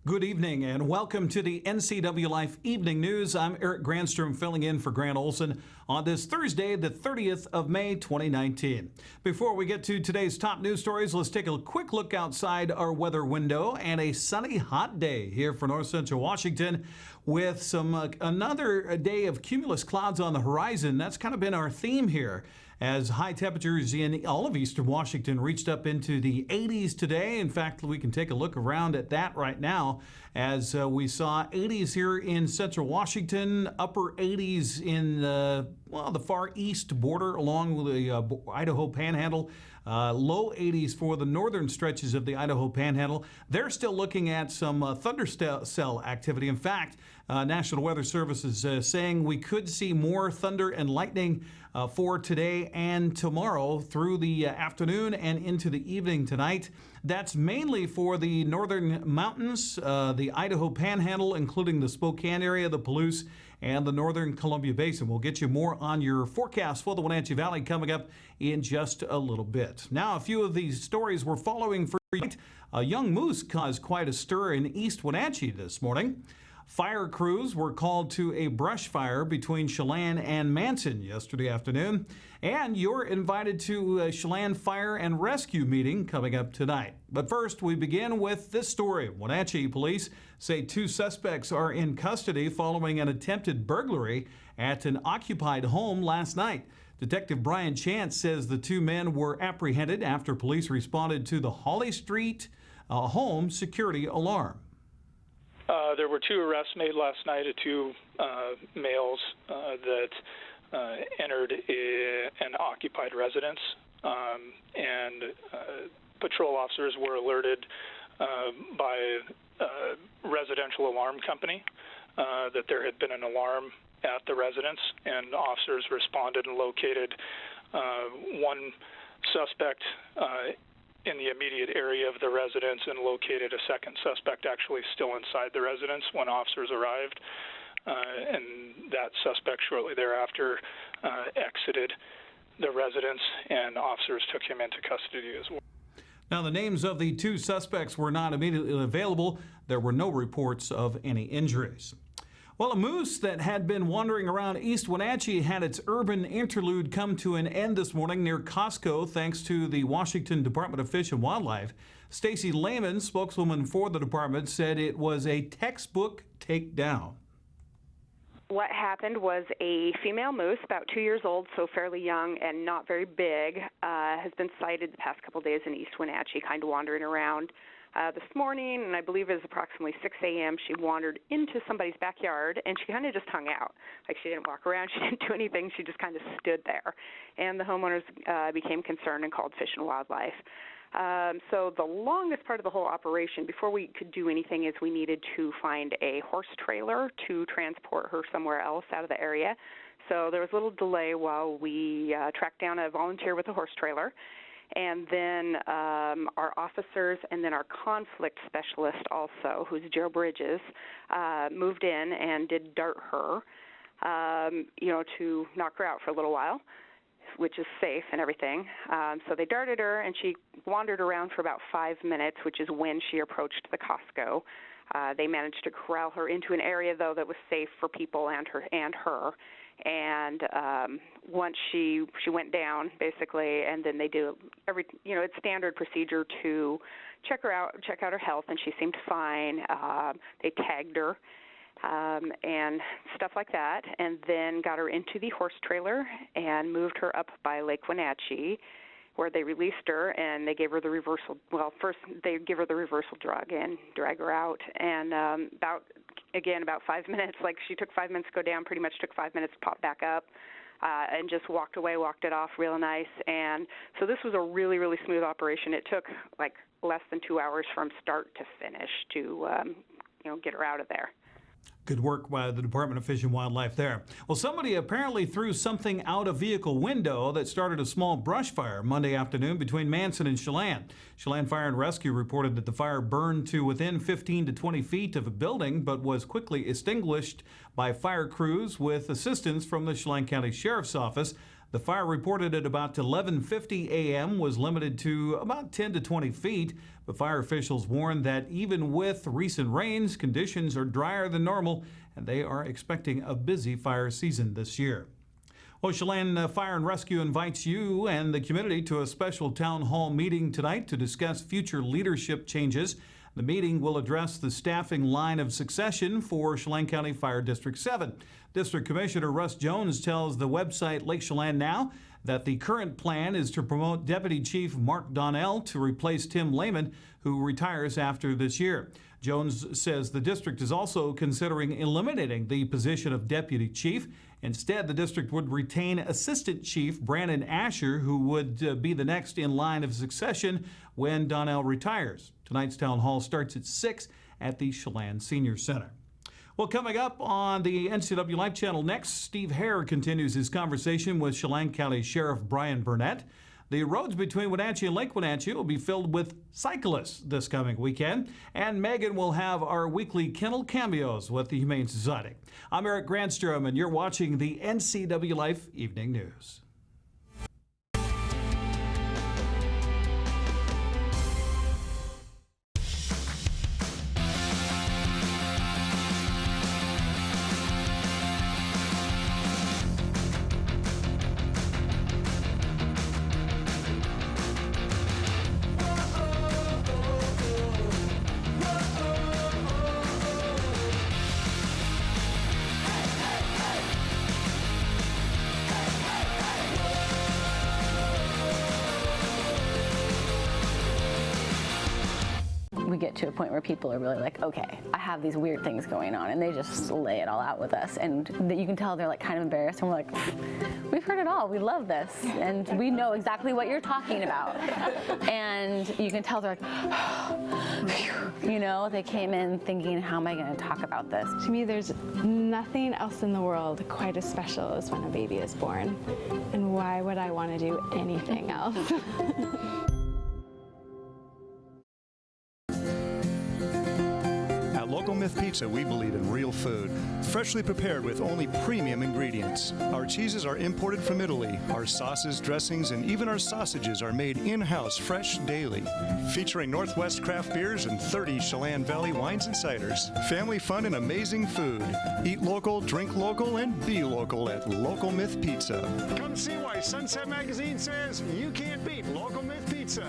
Good evening and welcome to the NCWLIFE Evening News. I'm Eric Granstrom filling in for Grant Olson on this Thursday, the 30th of May, 2019. Before we get to today's top news stories, let's take a quick look outside our weather window and a sunny, hot day here for north central Washington with another day of cumulus clouds on the horizon. That's kind of been our theme here, as high temperatures in all of eastern Washington reached up into the 80s today. In fact, we can take a look around at that right now as we saw 80s here in central Washington, upper 80s in the far east border along the Idaho Panhandle. Low 80s for the northern stretches of the Idaho Panhandle. They're still looking at some thunder cell activity. In fact, National Weather Service is saying we could see more thunder and lightning for today and tomorrow through the afternoon and into the evening tonight. That's mainly for the northern mountains, the Idaho Panhandle, including the Spokane area, the Palouse, and the northern Columbia Basin. We'll get you more on your forecast for the Wenatchee Valley coming up in just a little bit. Now, a few of these stories we're following for tonight. A young moose caused quite a stir in East Wenatchee this morning. Fire crews were called to a brush fire between Chelan and Manson yesterday afternoon. And you're invited to a Chelan Fire and Rescue meeting coming up tonight. But first, we begin with this story. Wenatchee police say 2 suspects are in custody following an attempted burglary at an occupied home last night. Detective Brian Chance says the 2 men were apprehended after police responded to the Holly Street home security alarm. There were 2 arrests made last night of 2 males that entered an occupied residence, and patrol officers were alerted by a residential alarm company that there had been an alarm at the residence, and officers responded and located one suspect in the immediate area of the residence and located a second suspect actually still inside the residence when officers arrived. And that suspect shortly thereafter exited the residence, and officers took him into custody as well. Now, the names of the 2 suspects were not immediately available. There were no reports of any injuries. Well, a moose that had been wandering around East Wenatchee had its urban interlude come to an end this morning near Costco, thanks to the Washington Department of Fish and Wildlife. Stacy Lehman, spokeswoman for the department, said it was a textbook takedown. What happened was a female moose, about 2 years old, so fairly young and not very big, has been sighted the past couple days in East Wenatchee, kind of wandering around. This morning, and I believe it was approximately 6 a.m., she wandered into somebody's backyard, and she kind of just hung out. Like, she didn't walk around, she didn't do anything, she just kind of stood there. And the homeowners became concerned and called Fish and Wildlife. So the longest part of the whole operation, before we could do anything, is we needed to find a horse trailer to transport her somewhere else out of the area. So there was a little delay while we tracked down a volunteer with a horse trailer. And then our officers and then our conflict specialist also, who's Joe Bridges, moved in and did dart her, to knock her out for a little while, which is safe and everything. So they darted her, and she wandered around for about 5 minutes, which is when she approached the Costco. They managed to corral her into an area, though, that was safe for people and her. And once she went down, basically, and then they do it's standard procedure to check her out, check out her health, and she seemed fine. They tagged her and stuff like that, and then got her into the horse trailer and moved her up by Lake Wenatchee, where they released her, and they gave her the reversal. Well, first they give her the reversal drug and drag her out, and about 5 minutes, like she took 5 minutes to go down, pretty much took 5 minutes to pop back up, and just walked it off real nice. And so this was a really, really smooth operation. It took like less than 2 hours from start to finish to, get her out of there. Good work by the Department of Fish and Wildlife there. Well, somebody apparently threw something out a vehicle window that started a small brush fire Monday afternoon between Manson and Chelan. Chelan Fire and Rescue reported that the fire burned to within 15 to 20 feet of a building, but was quickly extinguished by fire crews with assistance from the Chelan County Sheriff's Office. The fire reported at about 11:50 a.m. was limited to about 10 to 20 feet, but fire officials warned that even with recent rains, conditions are drier than normal, and they are expecting a busy fire season this year. Well, Chelan Fire and Rescue invites you and the community to a special town hall meeting tonight to discuss future leadership changes. The meeting will address the staffing line of succession for Chelan County Fire District 7. District Commissioner Russ Jones tells the website Lake Chelan Now that the current plan is to promote Deputy Chief Mark Donnell to replace Tim Lehman, who retires after this year. Jones says the district is also considering eliminating the position of Deputy Chief. Instead, the district would retain Assistant Chief Brandon Asher, who would be the next in line of succession when Donnell retires. Tonight's town hall starts at 6 at the Chelan Senior Center. Well, coming up on the NCWLIFE channel next, Steve Hare continues his conversation with Chelan County Sheriff Brian Burnett. The roads between Wenatchee and Lake Wenatchee will be filled with cyclists this coming weekend. And Megan will have our weekly kennel cameos with the Humane Society. I'm Eric Granstrom, and you're watching the NCWLIFE Evening News. We get to a point where people are really like, okay, I have these weird things going on, and they just lay it all out with us, and you can tell they're like kind of embarrassed, and we're like, we've heard it all, we love this, and we know exactly what you're talking about. And you can tell they're like, you know, they came in thinking, how am I going to talk about this? To me, there's nothing else in the world quite as special as when a baby is born, and why would I want to do anything else? Local Myth Pizza, we believe in real food, freshly prepared with only premium ingredients. Our cheeses are imported from Italy. Our sauces, dressings, and even our sausages are made in-house, fresh daily. Featuring Northwest craft beers and 30 Chelan Valley wines and ciders. Family fun and amazing food. Eat local, drink local, and be local at Local Myth Pizza. Come see why Sunset Magazine says you can't beat Local Myth Pizza.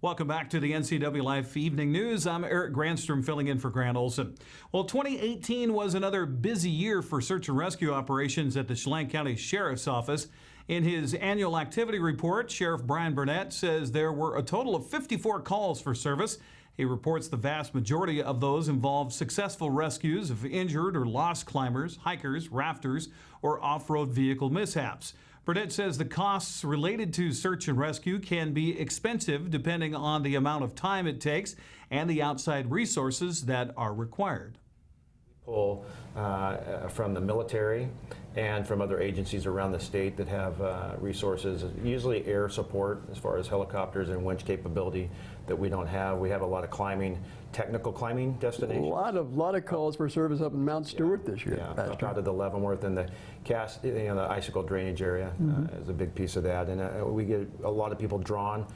Welcome back to the NCWLIFE Evening News. I'm Eric Granstrom filling in for Grant Olson. Well, 2018 was another busy year for search and rescue operations at the Chelan County Sheriff's Office. In his annual activity report, Sheriff Brian Burnett says there were a total of 54 calls for service. He reports the vast majority of those involved successful rescues of injured or lost climbers, hikers, rafters, or off-road vehicle mishaps. Burnett says the costs related to search and rescue can be expensive depending on the amount of time it takes and the outside resources that are required. Pull from the military and from other agencies around the state that have resources, usually air support as far as helicopters and winch capability that we don't have. We have a lot of climbing, technical climbing destinations. A lot of calls for service up in Mount Stewart this year. Yeah, up out of the Leavenworth and the the icicle drainage area is a big piece of that. And we get a lot of people drawn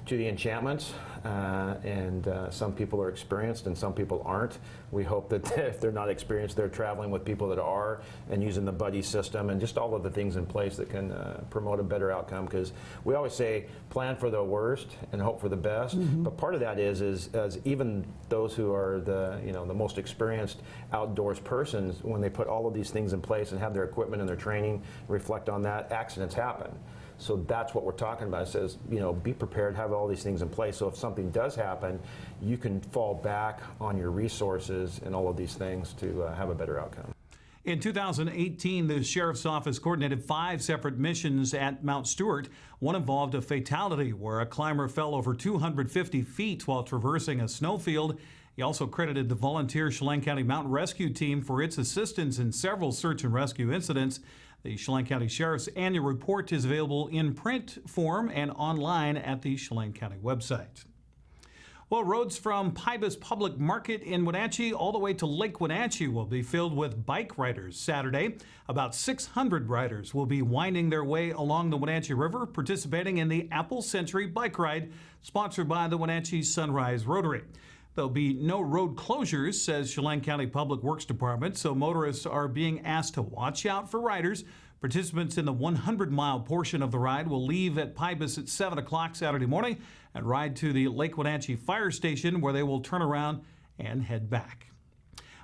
to the enchantments, and some people are experienced and some people aren't. We hope that if they're not experienced, they're traveling with people that are and using the buddy system and just all of the things in place that can promote a better outcome, because we always say plan for the worst and hope for the best. But part of that is as even those who are the the most experienced outdoors persons, when they put all of these things in place and have their equipment and their training reflect on that, accidents happen. So that's what we're talking about. It says, be prepared, have all these things in place, so if something does happen, you can fall back on your resources and all of these things to have a better outcome. In 2018, the Sheriff's Office coordinated 5 separate missions at Mount Stewart. One involved a fatality where a climber fell over 250 feet while traversing a snowfield. He also credited the volunteer Chelan County Mountain Rescue Team for its assistance in several search and rescue incidents. The Chelan County Sheriff's annual report is available in print form and online at the Chelan County website. Well, roads from Pybus Public Market in Wenatchee all the way to Lake Wenatchee will be filled with bike riders Saturday. About 600 riders will be winding their way along the Wenatchee River, participating in the Apple Century Bike Ride, sponsored by the Wenatchee Sunrise Rotary. There'll be no road closures, says Chelan County Public Works Department, so motorists are being asked to watch out for riders. Participants in the 100-mile portion of the ride will leave at Pybus at 7 o'clock Saturday morning and ride to the Lake Wenatchee Fire Station, where they will turn around and head back.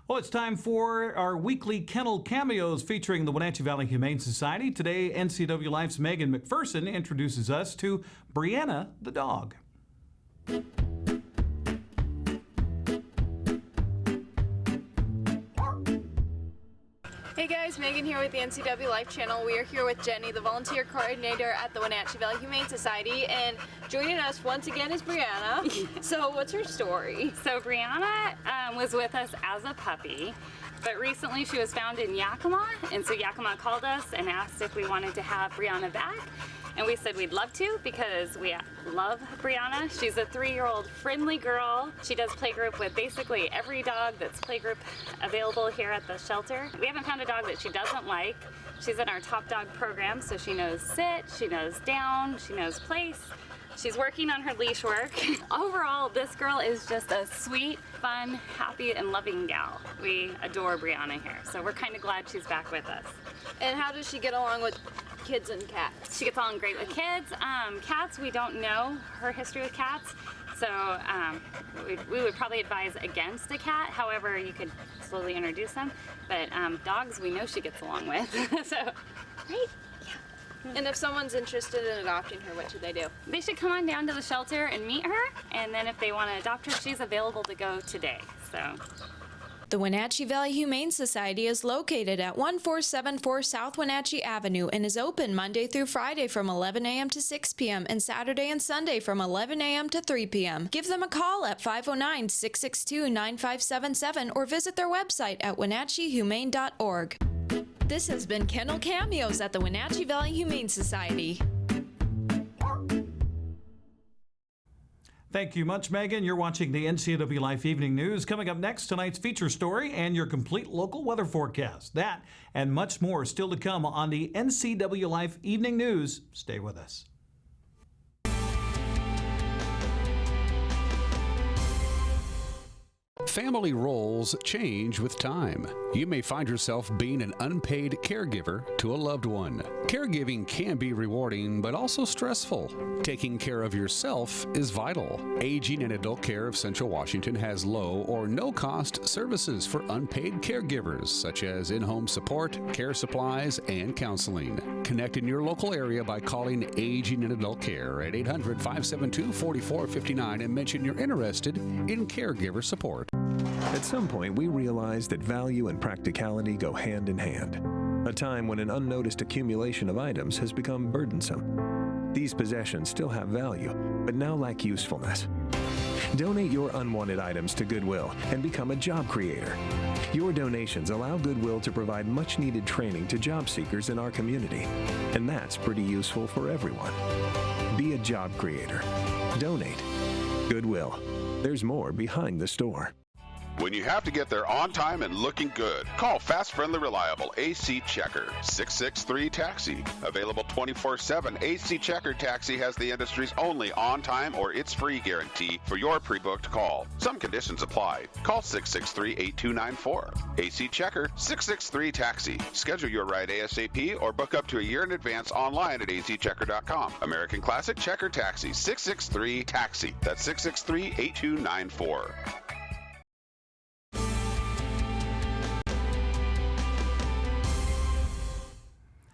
Well, it's time for our weekly kennel cameos featuring the Wenatchee Valley Humane Society. Today, NCWLIFE's Megan McPherson introduces us to Brianna the dog. Hey guys, Megan here with the NCWLIFE channel. We are here with Jenny, the volunteer coordinator at the Wenatchee Valley Humane Society, and joining us once again is Brianna. So what's her story? So Brianna was with us as a puppy, but recently she was found in Yakima, and so Yakima called us and asked if we wanted to have Brianna back. And we said we'd love to because we love Brianna. She's a 3-year-old friendly girl. She does playgroup with basically every dog that's playgroup available here at the shelter. We haven't found a dog that she doesn't like. She's in our top dog program, so she knows sit, she knows down, she knows place. She's working on her leash work. Overall, this girl is just a sweet, fun, happy, and loving gal. We adore Brianna here, so we're kind of glad she's back with us. And how does she get along with kids and cats? She gets along great with kids. Cats, we don't know her history with cats, so we would probably advise against a cat. However, you could slowly introduce them. But dogs, we know she gets along with. So, right? Yeah. And if someone's interested in adopting her, what should they do? They should come on down to the shelter and meet her, and then if they want to adopt her, she's available to go today. So. The Wenatchee Valley Humane Society is located at 1474 South Wenatchee Avenue and is open Monday through Friday from 11 a.m. to 6 p.m. and Saturday and Sunday from 11 a.m. to 3 p.m. Give them a call at 509-662-9577 or visit their website at wenatcheehumane.org. This has been Kennel Cameos at the Wenatchee Valley Humane Society. Thank you much, Megan. You're watching the NCWLIFE Evening News. Coming up next, tonight's feature story and your complete local weather forecast. That and much more still to come on the NCWLIFE Evening News. Stay with us. Family roles change with time. You may find yourself being an unpaid caregiver to a loved one. Caregiving can be rewarding, but also stressful. Taking care of yourself is vital. Aging and Adult Care of Central Washington has low or no cost services for unpaid caregivers, such as in-home support, care supplies, and counseling. Connect in your local area by calling Aging and Adult Care at 800-572-4459 and mention you're interested in caregiver support. At some point, we realized that value and practicality go hand in hand. A time when an unnoticed accumulation of items has become burdensome. These possessions still have value, but now lack usefulness. Donate your unwanted items to Goodwill and become a job creator. Your donations allow Goodwill to provide much-needed training to job seekers in our community, and that's pretty useful for everyone. Be a job creator. Donate. Goodwill. There's more behind the store. When you have to get there on time and looking good, call Fast, Friendly, Reliable AC Checker, 663-TAXI. Available 24/7, AC Checker Taxi has the industry's only on-time or it's free guarantee for your pre-booked call. Some conditions apply. Call 663-8294. AC Checker, 663-TAXI. Schedule your ride ASAP or book up to a year in advance online at acchecker.com. American Classic Checker Taxi, 663-TAXI. That's 663-8294.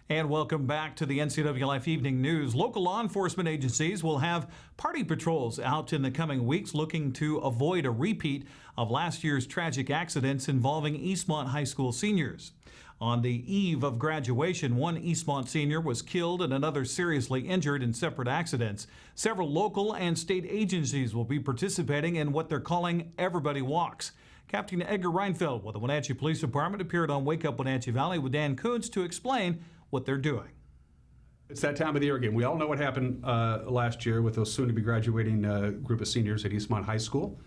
And welcome back to the NCWLIFE Evening News. Local law enforcement agencies will have party patrols out in the coming weeks looking to avoid a repeat of last year's tragic accidents involving Eastmont High School seniors. On the eve of graduation, one Eastmont senior was killed and another seriously injured in separate accidents. Several local and state agencies will be participating in what they're calling Everybody Walks. Captain Edgar Reinfeld with the Wenatchee Police Department appeared on Wake Up Wenatchee Valley with Dan Kuntz to explain what they're doing. It's that time of the year again. We all know what happened last year with those soon-to-be graduating group of seniors at Eastmont High School.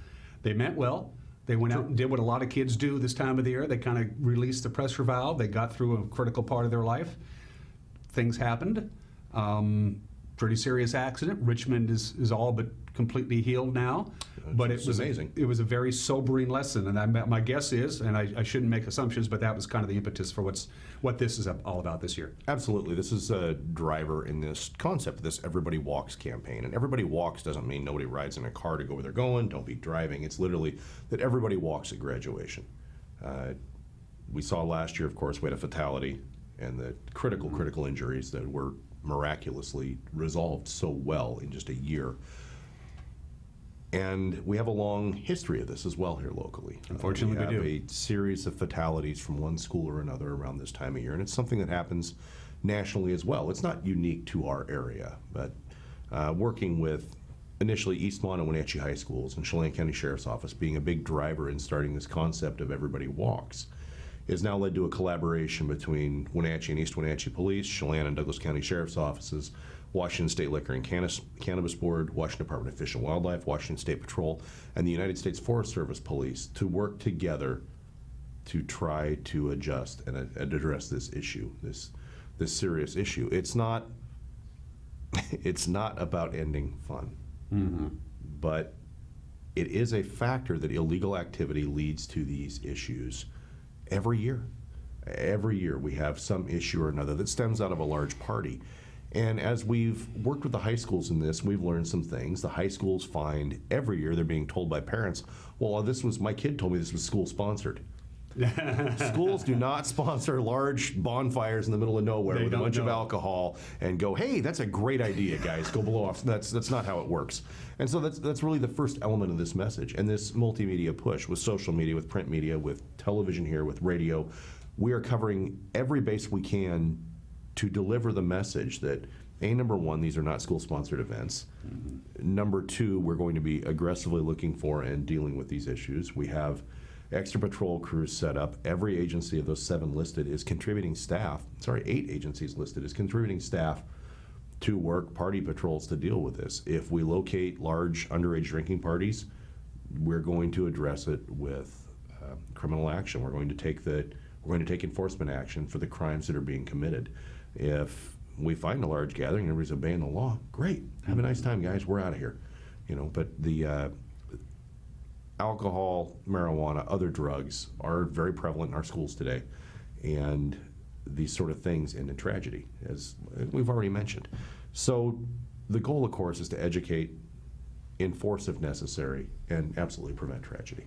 They meant well. They went out and did what a lot of kids do this time of the year. They kind of released the pressure valve. They got through a critical part of their life. Things happened. Pretty serious accident. Richmond is all but completely healed now. But it was amazing. It was a very sobering lesson, and my guess is, and I shouldn't make assumptions, but that was kind of the impetus for what this is all about this year. Absolutely, this is a driver in this concept, this Everybody Walks campaign. And Everybody Walks doesn't mean nobody rides in a car to go where they're going. Don't be driving. It's literally that everybody walks at graduation. We saw last year, of course, we had a fatality and the critical injuries that were miraculously resolved so well in just a year. And we have a long history of this as well here locally. Unfortunately, we do. We have a series of fatalities from one school or another around this time of year, and it's something that happens nationally as well. It's not unique to our area, but working with initially Eastmont and Wenatchee High Schools and Chelan County Sheriff's Office being a big driver in starting this concept of Everybody Walks, has now led to a collaboration between Wenatchee and East Wenatchee Police, Chelan and Douglas County Sheriff's Offices, Washington State Liquor and Cannabis Board, Washington Department of Fish and Wildlife, Washington State Patrol, and the United States Forest Service Police to work together to try to adjust and address this issue, this serious issue. It's not about ending fun, but it is a factor that illegal activity leads to these issues every year. Every year we have some issue or another that stems out of a large party. And as we've worked with the high schools in this, we've learned some things. The high schools find every year they're being told by parents, well, my kid told me this was school sponsored. Schools do not sponsor large bonfires in the middle of nowhere with a bunch of alcohol and go, hey, that's a great idea, guys, go blow off. That's not how it works. And so that's really the first element of this message. And this multimedia push with social media, with print media, with television here, with radio, we are covering every base we can to deliver the message that, number one, these are not school-sponsored events. Number two, we're going to be aggressively looking for and dealing with these issues. We have extra patrol crews set up. Every agency of those 7 listed is contributing staff. 8 agencies listed is contributing staff to work party patrols to deal with this. If we locate large underage drinking parties, we're going to address it with criminal action. We're going to take enforcement action for the crimes that are being committed. If we find a large gathering and everybody's obeying the law, great. Have a nice time, guys. We're out of here. But the alcohol, marijuana, other drugs are very prevalent in our schools today. And these sort of things end in tragedy, as we've already mentioned. So the goal, of course, is to educate, enforce if necessary, and absolutely prevent tragedy.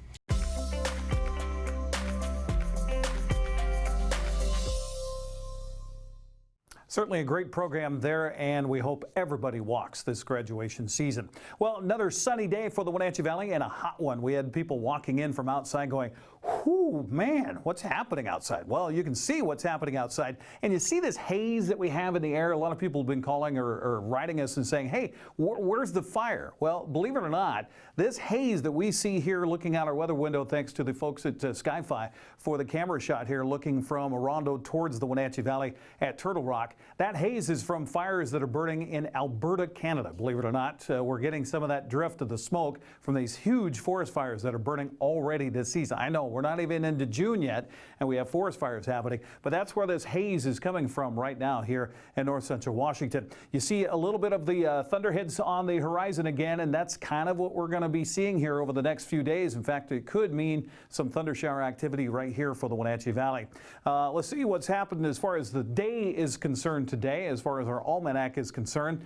Certainly a great program there, and we hope everybody walks this graduation season. Well, another sunny day for the Wenatchee Valley and a hot one. We had people walking in from outside going, whoo, man, what's happening outside? Well, you can see what's happening outside, and you see this haze that we have in the air. A lot of people have been calling or writing us and saying, hey, where's the fire? Well, believe it or not, this haze that we see here looking out our weather window, thanks to the folks at Sky-Fi for the camera shot here looking from Orondo towards the Wenatchee Valley at Turtle Rock, that haze is from fires that are burning in Alberta, Canada. Believe it or not, we're getting some of that drift of the smoke from these huge forest fires that are burning already this season. I know we're not even into June yet, and we have forest fires happening, but that's where this haze is coming from right now here in north central Washington. You see a little bit of the thunderheads on the horizon again, and that's kind of what we're going to be seeing here over the next few days. In fact, it could mean some thunder shower activity right here for the Wenatchee Valley. Let's see what's happened as far as the day is concerned today, as far as our almanac is concerned.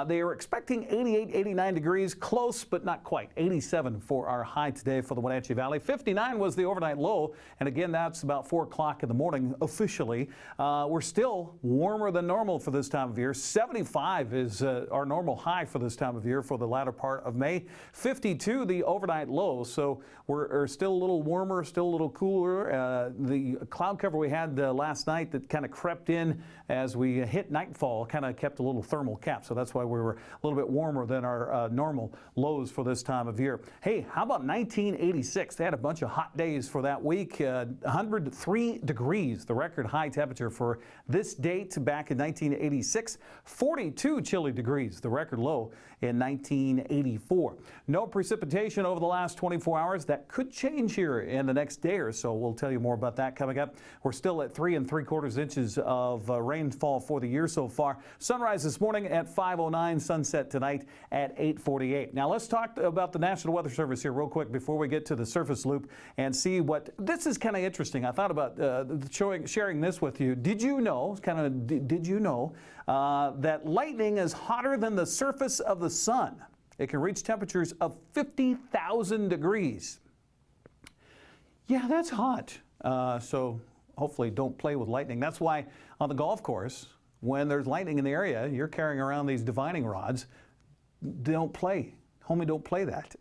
They are expecting 88, 89 degrees, close but not quite. 87 for our high today for the Wenatchee Valley. 59 was the overnight low, and again, that's about 4 o'clock in the morning officially. We're still warmer than normal for this time of year. 75 is our normal high for this time of year for the latter part of May. 52 the overnight low, so we're still a little warmer, still a little cooler. The cloud cover we had last night that kind of crept in as we we hit nightfall, kind of kept a little thermal cap. So that's why we were a little bit warmer than our normal lows for this time of year. Hey, how about 1986? They had a bunch of hot days for that week. 103 degrees, the record high temperature for this date back in 1986. 42 chilly degrees, the record low in 1984. No precipitation over the last 24 hours. That could change here in the next day or so. We'll tell you more about that coming up. We're still at 3 3/4 inches of rainfall for the year so far. Sunrise this morning at 5:09, sunset tonight at 8:48. Now let's talk about the National Weather Service here real quick before we get to the surface loop and see what, this is kind of interesting. I thought about sharing this with you. Did you know, that lightning is hotter than the surface of the sun? It can reach temperatures of 50,000 degrees. Yeah, that's hot. So hopefully don't play with lightning. That's why on the golf course, when there's lightning in the area, you're carrying around these divining rods. Don't play. Homie, don't play that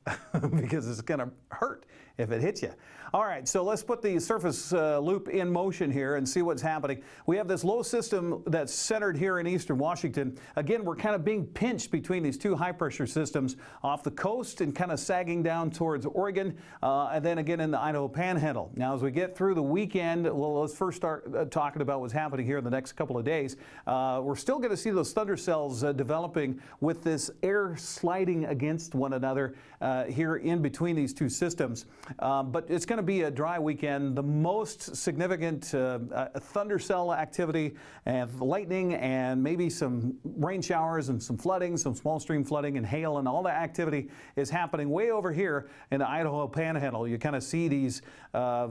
because it's going to hurt if it hits you. All right, so let's put the surface loop in motion here and see what's happening. We have this low system that's centered here in eastern Washington. Again, we're kind of being pinched between these two high pressure systems off the coast and kind of sagging down towards Oregon and then again in the Idaho Panhandle. Now, as we get through the weekend, well, let's first start talking about what's happening here in the next couple of days. We're still going to see those thunder cells developing with this air sliding against one another here in between these two systems. But it's going to be a dry weekend. The most significant thunder cell activity and lightning and maybe some rain showers and some flooding, some small stream flooding and hail and all that activity is happening way over here in the Idaho Panhandle. You kind of see these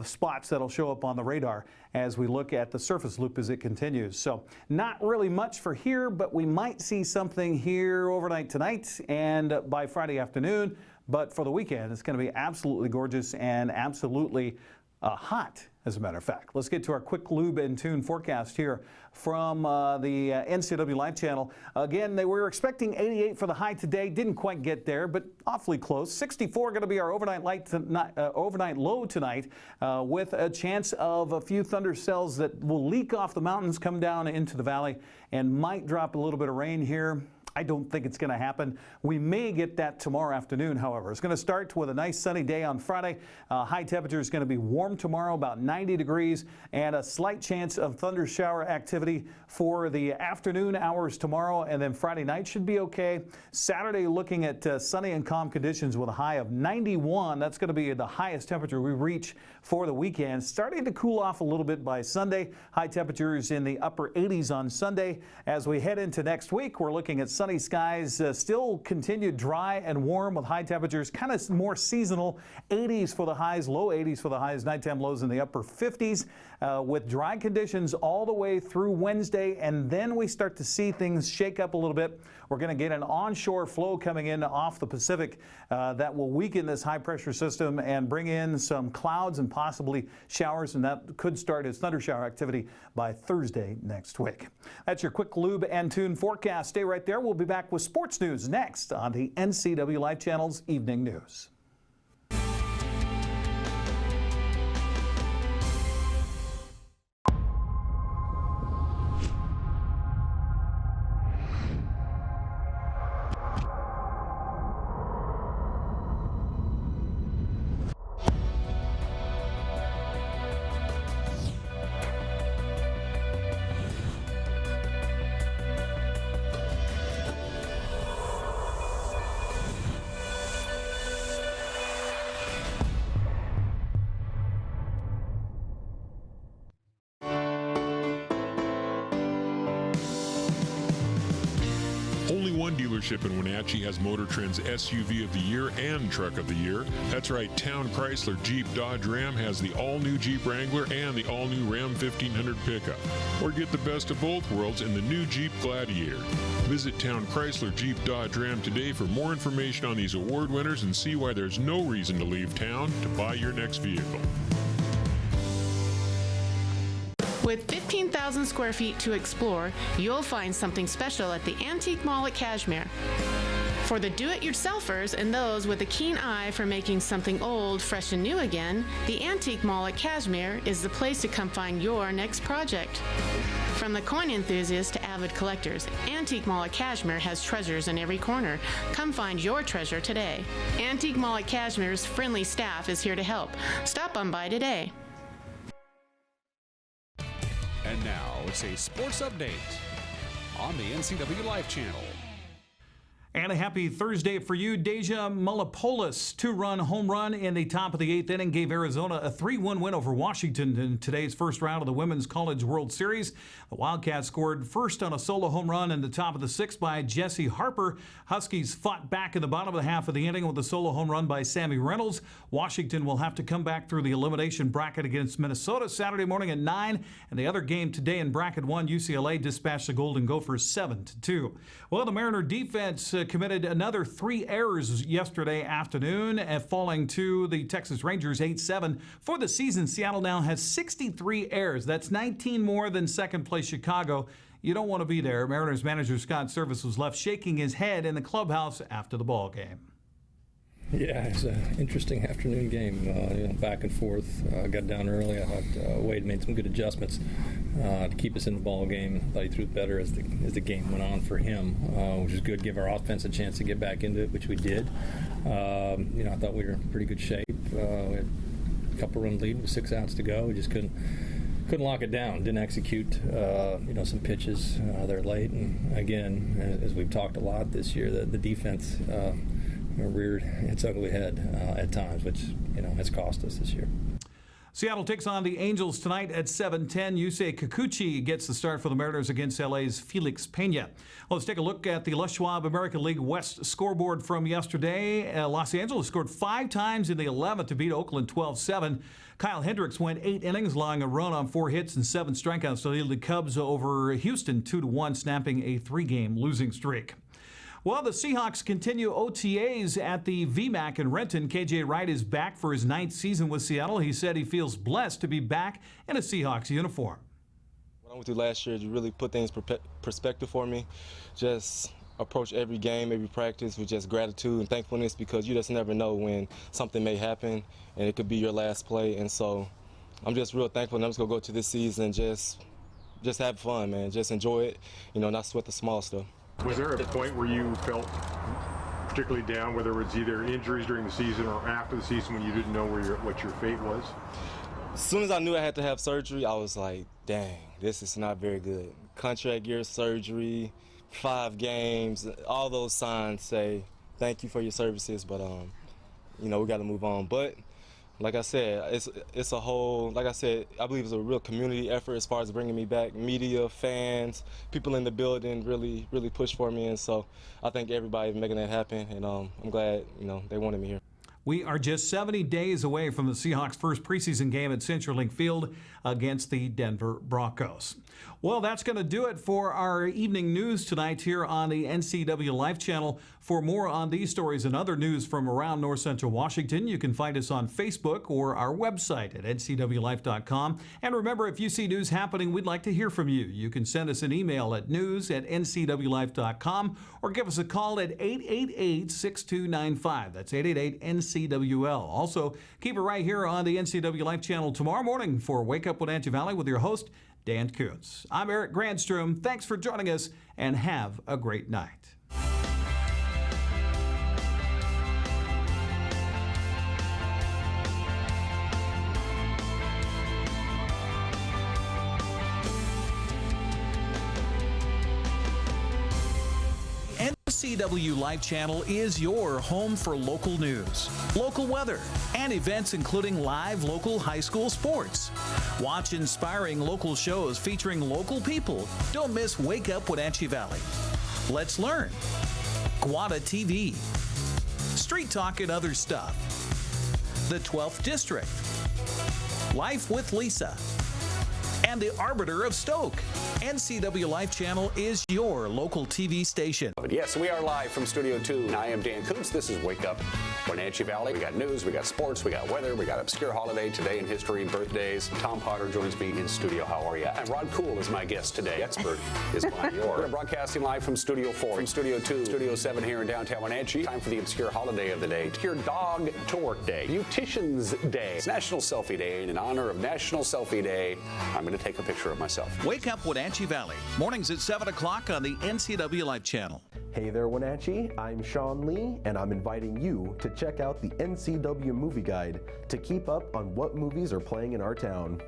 spots that'll show up on the radar as we look at the surface loop as it continues. So not really much for here, but we might see something here overnight tonight and by Friday afternoon. But for the weekend, it's going to be absolutely gorgeous and absolutely hot, as a matter of fact. Let's get to our quick lube and tune forecast here from the NCWLIFE channel. Again, we were expecting 88 for the high today. Didn't quite get there, but awfully close. 64 going to be our overnight low tonight with a chance of a few thunder cells that will leak off the mountains, come down into the valley, and might drop a little bit of rain here. I don't think it's going to happen. We may get that tomorrow afternoon, however. It's going to start with a nice sunny day on Friday. High temperature is going to be warm tomorrow, about 90 degrees, and a slight chance of thunder shower activity for the afternoon hours tomorrow, and then Friday night should be okay. Saturday, looking at sunny and calm conditions with a high of 91. That's going to be the highest temperature we reach for the weekend. Starting to cool off a little bit by Sunday. High temperatures in the upper 80s on Sunday. As we head into next week, we're looking at sunny skies, still continued dry and warm with high temperatures, kind of more seasonal. 80s for the highs, low 80s for the highs, nighttime lows in the upper 50s with dry conditions all the way through Wednesday, and then we start to see things shake up a little bit. We're going to get an onshore flow coming in off the Pacific that will weaken this high pressure system and bring in some clouds and possibly showers, and that could start as thunder shower activity by Thursday next week. That's your quick lube and tune forecast. Stay right there. We'll be back with sports news next on the NCWLIFE channel's Evening News. Dealership in Wenatchee has Motor Trend's SUV of the Year and Truck of the Year. That's right, Town Chrysler Jeep Dodge Ram has the all-new Jeep Wrangler and the all-new Ram 1500 pickup. Or get the best of both worlds in the new Jeep Gladiator. Visit Town Chrysler Jeep Dodge Ram today for more information on these award winners and see why there's no reason to leave town to buy your next vehicle. With 15,000 square feet to explore, you'll find something special at the Antique Mall at Cashmere. For the do-it-yourselfers and those with a keen eye for making something old fresh and new again, the Antique Mall at Cashmere is the place to come find your next project. From the coin enthusiasts to avid collectors, Antique Mall at Cashmere has treasures in every corner. Come find your treasure today. Antique Mall at Cashmere's friendly staff is here to help. Stop on by today. And now it's a sports update on the NCWLIFE channel. And a happy Thursday for you. Deja Mullopoulos, two-run home run in the top of the eighth inning, gave Arizona a 3-1 win over Washington in today's first round of the Women's College World Series. The Wildcats scored first on a solo home run in the top of the sixth by Jesse Harper. Huskies fought back in the bottom of the half of the inning with a solo home run by Sammy Reynolds. Washington will have to come back through the elimination bracket against Minnesota Saturday morning at 9. And the other game today in bracket 1, UCLA dispatched the Golden Gophers 7-2. Well, the Mariner defense committed another 3 errors yesterday afternoon, falling to the Texas Rangers 8-7. For the season, Seattle now has 63 errors. That's 19 more than second place Chicago. You don't want to be there. Mariners manager Scott Service was left shaking his head in the clubhouse after the ball game. Yeah, it's an interesting afternoon game, back and forth. Got down early. I thought Wade made some good adjustments to keep us in the ball game. I thought he threw it better as the game went on for him, which is good. Give our offense a chance to get back into it, which we did. I thought we were in pretty good shape. We had a couple run lead with 6 outs to go. We just couldn't lock it down. Didn't execute, some pitches there late. And again, as we've talked a lot this year, the defense reared its ugly head at times, which has cost us this year. Seattle takes on the Angels tonight at 7:10. Yusei Kikuchi gets the start for the Mariners against LA's Felix Pena. Let's take a look at the Les Schwab American League West scoreboard from yesterday. Los Angeles scored 5 times in the 11th to beat Oakland 12-7. Kyle Hendricks went 8 innings, allowing a run on 4 hits and 7 strikeouts to lead the Cubs over Houston 2-1, snapping a 3-game losing streak. Well, the Seahawks continue OTAs at the VMAC in Renton. KJ Wright is back for his 9th season with Seattle. He said he feels blessed to be back in a Seahawks uniform. What I went through last year really put things in perspective for me. Just approach every game, every practice with just gratitude and thankfulness, because you just never know when something may happen and it could be your last play. And so I'm just real thankful, and I'm just going to go to this season and just have fun, man. Just enjoy it, not sweat the small stuff. Was there a point where you felt particularly down, whether it was either injuries during the season or after the season, when you didn't know what your fate was? As soon as I knew I had to have surgery, I was like, dang, this is not very good. Contract year surgery, 5 games, all those signs say thank you for your services, but we got to move on. But like I said, it's a whole, like I said, I believe it's a real community effort as far as bringing me back. Media, fans, people in the building really pushed for me, and so I thank everybody for making that happen, and I'm glad, they wanted me here. We are just 70 days away from the Seahawks' first preseason game at CenturyLink Field against the Denver Broncos. Well, that's going to do it for our evening news tonight here on the NCWLIFE channel. For more on these stories and other news from around North Central Washington, you can find us on Facebook or our website at ncwlife.com. And remember, if you see news happening, we'd like to hear from you. You can send us an email at news@ncwlife.com or give us a call at 888-6295. That's 888-NCWL. Also, keep it right here on the NCWLIFE channel tomorrow morning for Wake Up Wenatchee Valley with your host, Dan Kuntz. I'm Eric Granstrom. Thanks for joining us, and have a great night. NCWLIFE channel is your home for local news, local weather, and events including live local high school sports. Watch inspiring local shows featuring local people. Don't miss Wake Up Wenatchee Valley. Let's Learn, Guada TV, Street Talk and Other Stuff, the 12th District, Life with Lisa, and the arbiter of Stoke. NCW Life Channel is your local TV station. Yes, we are live from Studio 2. And I am Dan Koontz. This is Wake Up Wenatchee Valley. We got news, we got sports, we got weather, we got obscure holiday, today in history, birthdays. Tom Potter joins me in studio. How are you? And Rod Cool is my guest today. The expert is Glenn York. We're broadcasting live from Studio 4, from Studio 2, Studio 7 here in downtown Wenatchee. Time for the obscure holiday of the day. It's your dog to work day, Beautician's Day. It's National Selfie Day, and in honor of National Selfie Day, I'm going to take a picture of myself. Wake Up Wenatchee Valley, mornings at 7 o'clock on the NCW Life Channel. Hey there, Wenatchee. I'm Sean Lee, and I'm inviting you to check out the NCW Movie Guide to keep up on what movies are playing in our town.